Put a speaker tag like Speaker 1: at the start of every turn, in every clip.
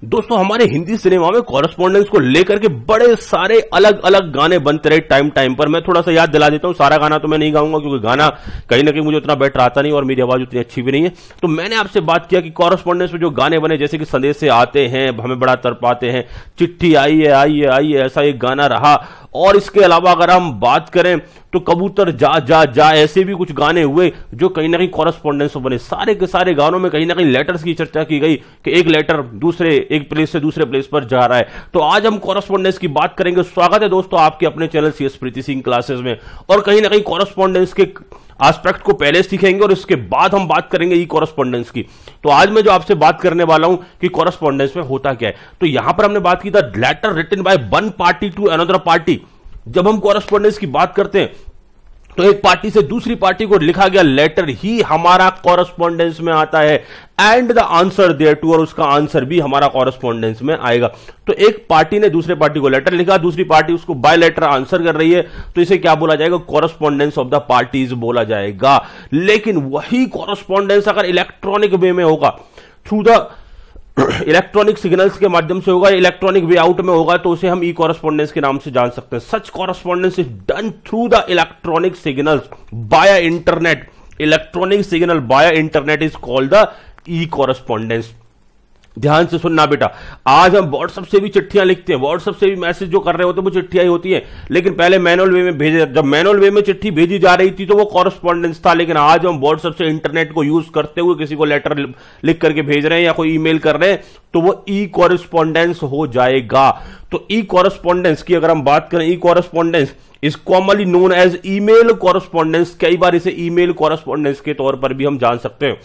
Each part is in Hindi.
Speaker 1: दोस्तों हमारे हिंदी सिनेमा में कॉरेस्पॉन्डेंस को लेकर के बड़े सारे अलग अलग गाने बनते रहे टाइम टाइम पर। मैं थोड़ा सा याद दिला देता हूं, सारा गाना तो मैं नहीं गाऊंगा क्योंकि गाना कहीं ना कहीं मुझे उतना बेटर आता नहीं और मेरी आवाज उतनी अच्छी भी नहीं है। तो मैंने आपसे बात किया कि कॉरेस्पॉन्डेंस में जो गाने बने, जैसे कि संदेश से आते हैं, हमें बड़ा तड़पाते हैं, चिट्ठी आई है आई है आई है, ऐसा एक गाना रहा। और इसके अलावा अगर हम बात करें तो कबूतर जा जा जा, ऐसे भी कुछ गाने हुए जो कहीं ना कहीं कॉरेस्पॉन्डेंस बने। सारे के सारे गानों में कहीं ना कहीं लेटर्स की चर्चा की गई कि एक लेटर दूसरे एक प्लेस से दूसरे प्लेस पर जा रहा है। तो आज हम कॉरेस्पॉन्डेंस की बात करेंगे। स्वागत है दोस्तों आपके अपने चैनल CS प्रीति सिंह क्लासेस में। और कहीं ना कहीं कॉरेस्पॉन्डेंस के एस्पेक्ट को पहले सीखेंगे और इसके बाद हम बात करेंगे ई कॉरेस्पॉन्डेंस की। तो आज मैं जो आपसे बात करने वाला हूं कि कॉरेस्पॉन्डेंस में होता क्या है, तो यहां पर हमने बात की था letter written by one party to another party. जब हम कॉरेस्पॉन्डेंस की बात करते हैं तो एक पार्टी से दूसरी पार्टी को लिखा गया लेटर ही हमारा कॉरेस्पॉन्डेंस में आता है, and the answer thereto, और उसका आंसर भी हमारा कॉरेस्पॉन्डेंस में आएगा। तो एक पार्टी ने दूसरे पार्टी को लेटर लिखा, दूसरी पार्टी उसको बाय लेटर आंसर कर रही है, तो इसे क्या बोला जाएगा? कॉरेस्पॉन्डेंस ऑफ द पार्टीज बोला जाएगा। लेकिन वही कॉरेस्पॉन्डेंस अगर इलेक्ट्रॉनिक वे में होगा, थ्रू द इलेक्ट्रॉनिक सिग्नल्स के माध्यम से होगा, इलेक्ट्रॉनिक वे आउट में होगा, तो उसे हम ई कॉरेस्पॉन्डेंस के नाम से जान सकते हैं। Such correspondence is done through the electronic signals by internet. Electronic signal by internet is called the E correspondence. ध्यान से सुनना बेटा, आज हम व्हाट्सएप से भी चिट्ठियां लिखते हैं, व्हाट्सएप से भी मैसेज जो कर रहे होते हैं वो चिट्ठियां ही होती हैं, लेकिन पहले मैनुअल वे में भेजे, जब मैनुअल वे में चिट्ठी भेजी जा रही थी तो वो कॉरेस्पॉन्डेंस था। लेकिन आज हम व्हाट्सएप से इंटरनेट को यूज करते हुए किसी को लेटर लिख करके भेज रहे हैं या कोई ईमेल कर रहे हैं, तो वो ई कॉरेस्पॉन्डेंस हो जाएगा। तो ई कॉरेस्पॉन्डेंस की अगर हम बात करें, E correspondence is commonly known as email correspondence. कई बार इसे ईमेल कॉरेस्पॉन्डेंस के तौर पर भी हम जान सकते हैं,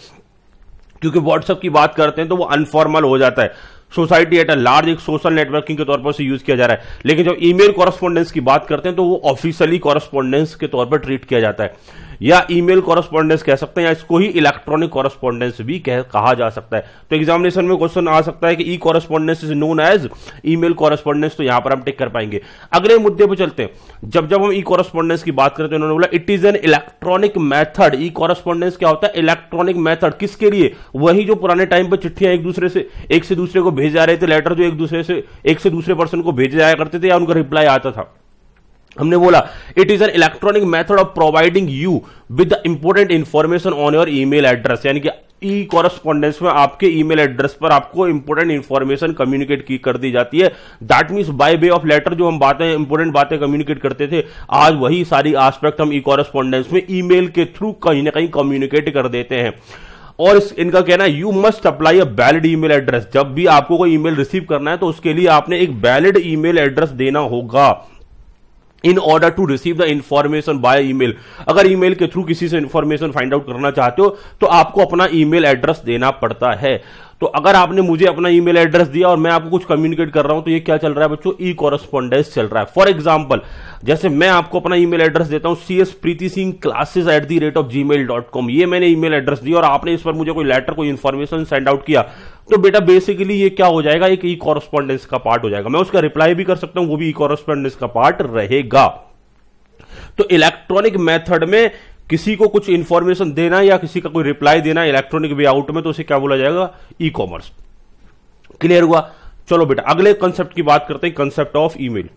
Speaker 1: क्योंकि व्हाट्सएप की बात करते हैं तो वो अनफॉर्मल हो जाता है। सोसाइटी एट अ लार्ज एक सोशल नेटवर्किंग के तौर पर से यूज किया जा रहा है। लेकिन जब ईमेल कॉरेस्पॉन्डेंस की बात करते हैं तो वो ऑफिशियली कॉरेस्पॉन्डेंस के तौर पर ट्रीट किया जाता है, या ईमेल कॉरेस्पॉन्डेंस कह सकते हैं, या इसको ही इलेक्ट्रॉनिक कॉरेस्पॉन्डेंस भी कहा जा सकता है। तो एग्जामिनेशन में क्वेश्चन आ सकता है कि E correspondence is known as email correspondence, तो यहां पर हम टिक कर पाएंगे। अगले मुद्दे पर चलते हैं। जब हम ई कॉरेस्पॉन्डेंस की बात करते हैं, उन्होंने बोला it is an electronic method. E correspondence क्या होता है? Electronic method. किसके लिए? वही जो पुराने टाइम पर चिट्ठियां एक से दूसरे को भेज जा रहे थे, लेटर जो एक से दूसरे पर्सन को भेजे जाया करते थे या उनका रिप्लाई आता था। हमने बोला it is an electronic method of providing you with the important information on your email address. यानी कि ई कॉरेस्पॉन्डेंस में आपके ईमेल एड्रेस पर आपको इंपोर्टेंट इंफॉर्मेशन कम्युनिकेट की कर दी जाती है। That means by way of letter जो हम बातें इंपोर्टेंट बातें कम्युनिकेट करते थे, आज वही सारी एस्पेक्ट हम ई कॉरेस्पॉन्डेंस में ईमेल के थ्रू कहीं ना कहीं कम्युनिकेट कर देते हैं। और इनका कहना है you must apply a valid email address. जब भी आपको कोई ईमेल रिसीव करना है तो उसके लिए आपने एक वैलिड ईमेल एड्रेस देना होगा in order to receive the information by email. अगर ईमेल के थ्रू किसी से इंफॉर्मेशन फाइंड आउट करना चाहते हो तो आपको अपना ईमेल एड्रेस देना पड़ता है। तो अगर आपने मुझे अपना ईमेल एड्रेस दिया और मैं आपको कुछ कम्युनिकेट कर रहा हूं, तो ये क्या चल रहा है बच्चों? ई कॉरेस्पॉन्डेंस चल रहा है। फॉर एग्जांपल, जैसे मैं आपको अपना ईमेल एड्रेस देता हूं cspreethisingclasses@gmail.com, ये मैंने ईमेल एड्रेस दिया और आपने इस पर मुझे कोई लेटर कोई इंफॉर्मेशन सेंड आउट किया, तो बेटा बेसिकली ये क्या हो जाएगा? एक ई कॉरेस्पॉन्डेंस का पार्ट हो जाएगा। मैं उसका रिप्लाई भी कर सकता हूं, वो भी ई कॉरेस्पॉन्डेंस का पार्ट रहेगा। तो इलेक्ट्रॉनिक मेथड में किसी को कुछ इंफॉर्मेशन देना या किसी का कोई रिप्लाई देना इलेक्ट्रॉनिक वे आउट में, तो उसे क्या बोला जाएगा? E commerce. क्लियर हुआ? चलो बेटा अगले कंसेप्ट की बात करते हैं, कंसेप्ट ऑफ ईमेल।